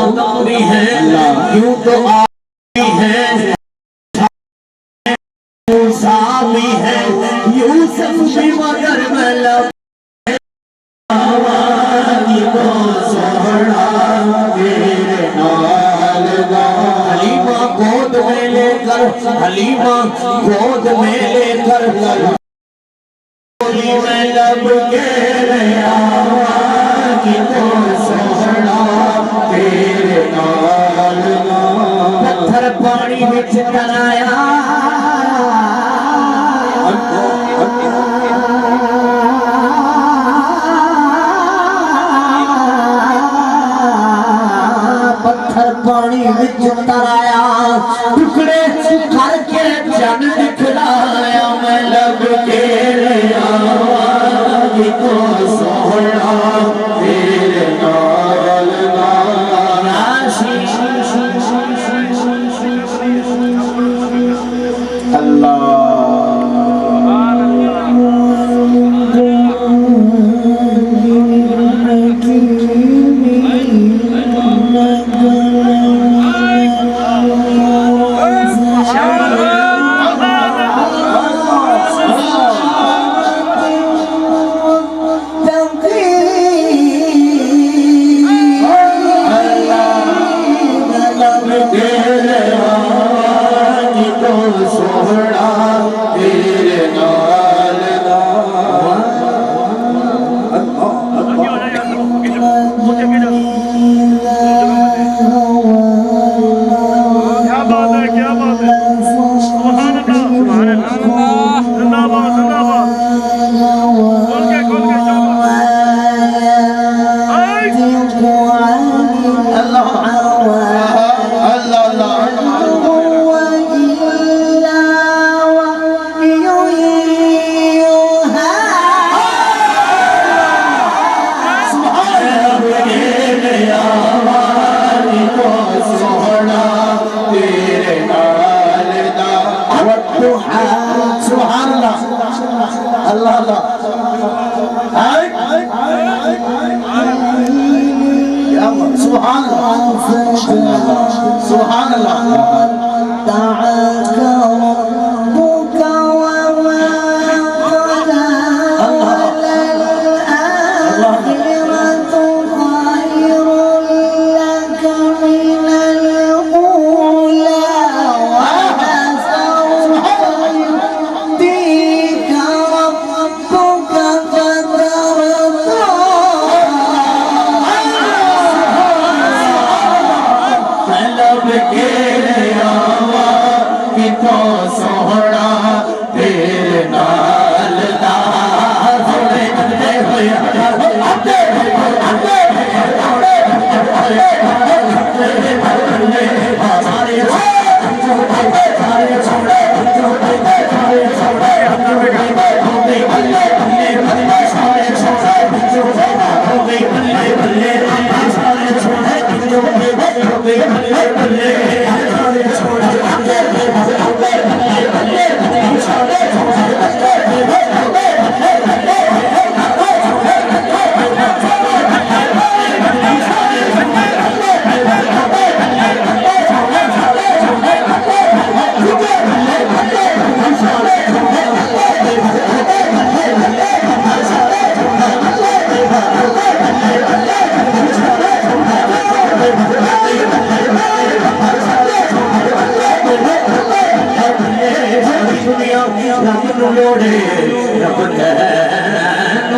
भी है यूं तो भी है मूसा भी है यूसुफ भी मगर मतलब हलीमा गोद में लेकर हलीमा गोद में लेकर मैं लब के कि तो सोहना तेरे नाल पत्थर पानी विच तराया पत्थर पानी विच तराया टुकड़े करके जन दिखलाया मैं लब के तो सोहना तेरे नाल अल्लाह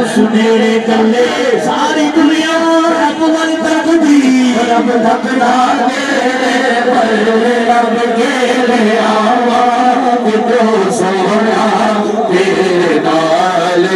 सुनेरे कल्ले सारी दुनिया रब वल तकदी रब धकदा दे रब के आवा तो सोहना तेरे नाल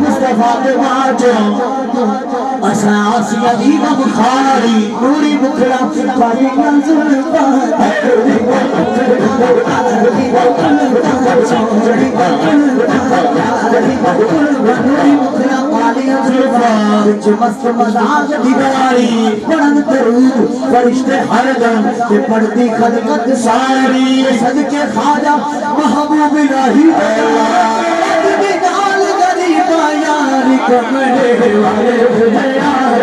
मुस्तफा के बाजो असा आसिया दी बुखारी पूरी बुखड़ा पानी नजर मस्त मजाक दीवारी पढ़न दरूद फरिश्ते हर दम के पढ़ती खदमत सारी सदके खाजा महबूब इलाही यार कमरे वाले यार